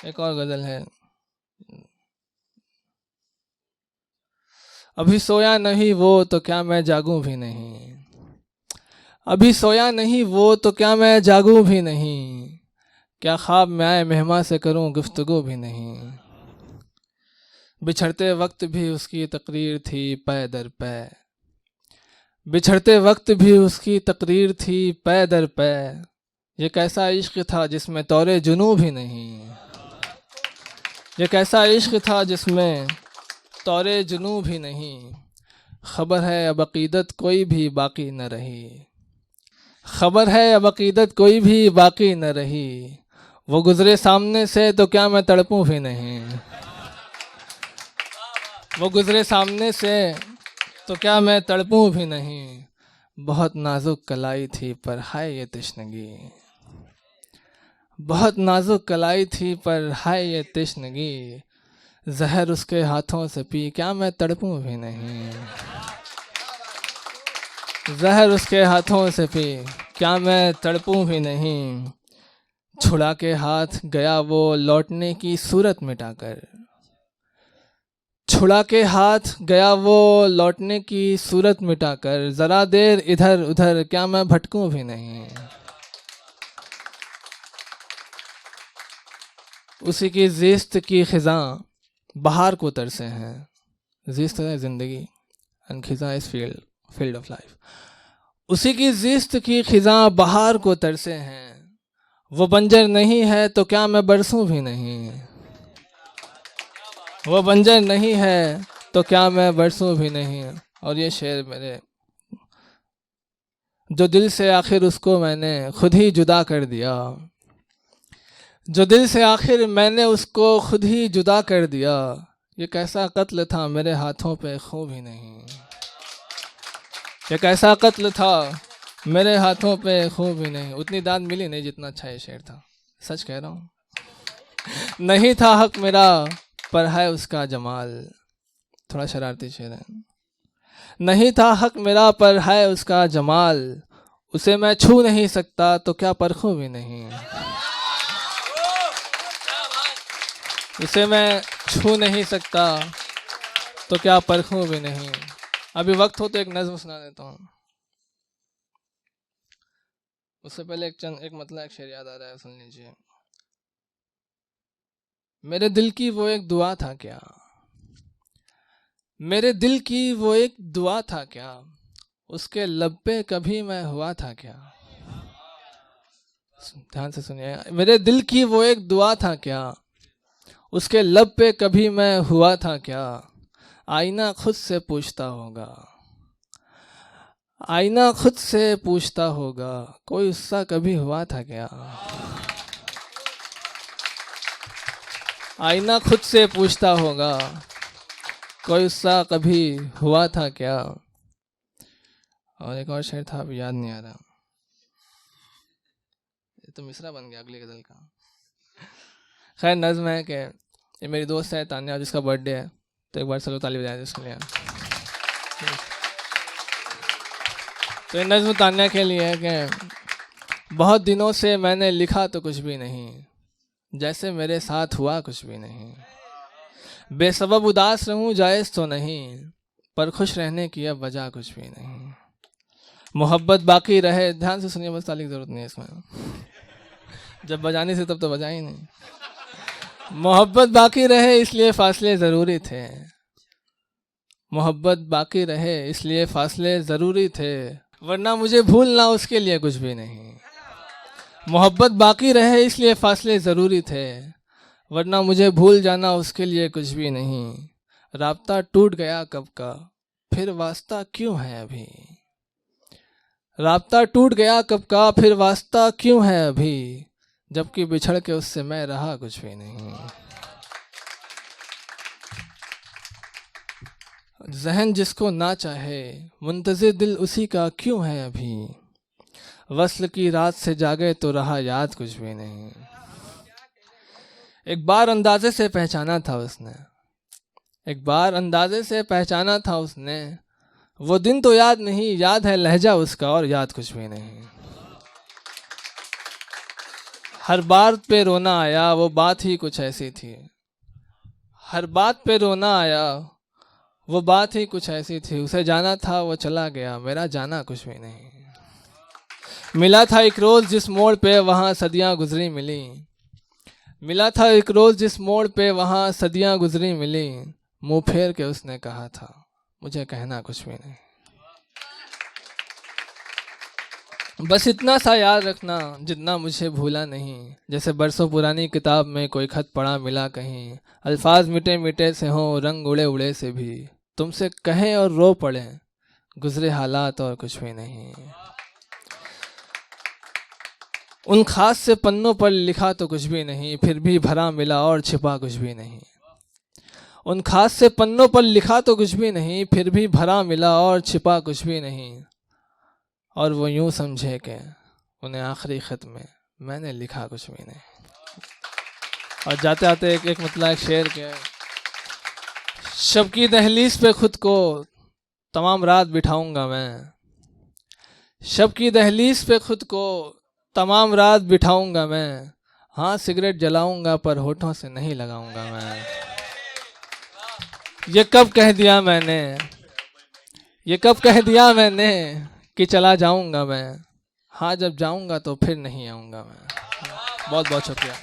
एक और गजल है। अभी सोया नहीं वो तो क्या मैं जागूं भी नहीं, अभी सोया नहीं वो तो क्या मैं जागूं भी नहीं, क्या ख्वाब में आए मेहमा से करूं गुफ्तगू भी नहीं। बिछड़ते वक्त भी उसकी तकरीर थी पै दर पै, बिछड़ते वक्त भी उसकी तकरीर थी पै दर पै, ये कैसा इश्क था जिसमें तौरे जुनू भी नहीं, ये कैसा इश्क था जिसमें तौरे जुनू भी नहीं। खबर है अब अकीदत कोई भी बाकी न रही, खबर है अब अकीदत कोई भी बाकी न रही, वो गुजरे सामने से तो क्या मैं तड़पूं भी नहीं, वो गुजरे सामने से तो क्या मैं तड़पूं भी नहीं। बहुत नाजुक कलाई थी पर हाय ये तशनगी, बहुत नाजुक कलाई थी पर हाय ये तशनगी, जहर उसके हाथों से पी क्या मैं तड़पूं भी नहीं, जहर उसके हाथों से पी क्या मैं तड़पूं भी नहीं। छुड़ा के हाथ गया वो लौटने की सूरत मिटाकर, छुड़ा के हाथ गया वो लौटने की सूरत मिटाकर, जरा देर इधर उधर क्या मैं भटकूं भी नहीं। उसी की ज़िस्त की खिज़ां बहार को तरसे हैं, ज़िस्त है ज़िंदगी एंड खिज़ां इस फील्ड ऑफ लाइफ। उसी की ज़िस्त की खिज़ां बहार को तरसे हैं, वो बंजर नहीं है तो क्या मैं बरसूं भी नहीं, वो बंजर नहीं है तो क्या मैं बरसूं भी नहीं। और ये शेर मेरे, जो दिल से आखिर उसको मैंने खुद ही जुदा कर दिया, जो दिल से आखिर मैंने उसको खुद ही जुदा कर दिया, ये कैसा कत्ल था मेरे हाथों पे खून भी नहीं, ये कैसा कत्ल था मेरे हाथों पे खून भी नहीं। उतनी दाद मिली नहीं जितना अच्छा ये शेर था, सच कह रहा हूँ। नहीं था हक मेरा पर है उसका जमाल, थोड़ा शरारती शेर है। नहीं था हक मेरा पर है उसका जमाल, उसे मैं छू नहीं सकता तो क्या परखूं भी नहीं, उसे मैं छू नहीं सकता तो क्या परखूं भी नहीं। अभी वक्त हो तो एक नज़्म सुना देता हूँ, उससे पहले एक मतलब एक शेर याद आ रहा है, सुन लीजिए। मेरे दिल की वो एक दुआ था क्या, मेरे दिल की वो एक दुआ था क्या, उसके लब पे कभी मैं हुआ था क्या। ध्यान से सुनिए, मेरे दिल की वो एक दुआ था क्या, उसके लब पे कभी मैं हुआ था क्या। आईना खुद से पूछता होगा, आईना खुद से पूछता होगा, कोई उससा कभी हुआ था क्या। आईना खुद से पूछता होगा, कोई उससा कभी हुआ था क्या। और एक और शेर था, अब याद नहीं आ रहा, ये तो मिसरा बन गया अगली गजल का। खैर नज़्म है कि ये मेरी दोस्त है तान्या, जिसका बर्थडे है, तो एक बार चलो ताली बजाएं उसके लिए। तो ये नज़्म तान्या के लिए है कि बहुत दिनों से मैंने लिखा तो कुछ भी नहीं, जैसे मेरे साथ हुआ कुछ भी नहीं। बेसबब उदास रहूं जायज़ तो नहीं, पर खुश रहने की अब वजह कुछ भी नहीं। मोहब्बत बाकी रहे, ध्यान से सुनिए बस, ताली की ज़रूरत नहीं है इसमें, जब बजानी थी तब तो बजा ही नहीं। मोहब्बत बाकी रहे इसलिए फासले ज़रूरी थे, मोहब्बत बाकी रहे इसलिए फासले ज़रूरी थे, वरना मुझे भूलना उसके लिए कुछ भी नहीं। मोहब्बत बाकी रहे इसलिए फासले ज़रूरी थे, वरना मुझे भूल जाना उसके लिए कुछ भी नहीं। राब्ता टूट गया कब का, फिर वास्ता क्यों है अभी, राब्ता टूट गया कब का, फिर वास्ता क्यों है अभी, जबकि बिछड़ के उससे मैं रहा कुछ भी नहीं। जहन जिसको ना चाहे, मुंतज़िर दिल उसी का क्यों है अभी, वस्ल की रात से जागे तो रहा याद कुछ भी नहीं। एक बार अंदाजे से पहचाना था उसने, एक बार अंदाजे से पहचाना था उसने, वो दिन तो याद नहीं, याद है लहजा उसका और याद कुछ भी नहीं। हर बात पे रोना आया, वो बात ही कुछ ऐसी थी। हर बात पे रोना आया, वो बात ही कुछ ऐसी थी। उसे जाना था वो चला गया, मेरा जाना कुछ भी नहीं। मिला था एक रोज़ जिस मोड़ पे वहाँ सदियाँ गुजरी मिली। मिला था एक रोज़ जिस मोड़ पे वहाँ सदियाँ गुजरी मिली। मुँह फेर के उसने कहा था, मुझे कहना कुछ भी नहीं। बस इतना सा याद रखना, जितना मुझे भूला नहीं। जैसे बरसों पुरानी किताब में कोई खत पढ़ा मिला कहीं। अल्फाज मिटे मिटे से हों, रंग उड़े उड़े से भी। तुमसे कहें और रो पड़े, गुजरे हालात और कुछ भी नहीं। उन खास से पन्नों पर लिखा तो कुछ भी नहीं, फिर भी भरा मिला और छिपा कुछ भी नहीं। उन खास से पन्नों पर लिखा तो कुछ भी नहीं, फिर भी भरा मिला और छिपा कुछ भी नहीं। और वो यूं समझे कि उन्हें आखिरी खत में मैंने लिखा कुछ भी नहीं। और जाते आते एक मतलब एक शेर के, शब की दहलीज पे खुद को तमाम रात बिठाऊंगा मैं। शब की दहलीज पे खुद को तमाम रात बिठाऊंगा मैं। हाँ सिगरेट जलाऊंगा पर होठों से नहीं लगाऊंगा मैं। ये कब कह दिया मैंने, ये कब कह दिया मैंने कि चला जाऊंगा मैं। हाँ जब जाऊंगा तो फिर नहीं आऊंगा मैं। बहुत बहुत शुक्रिया।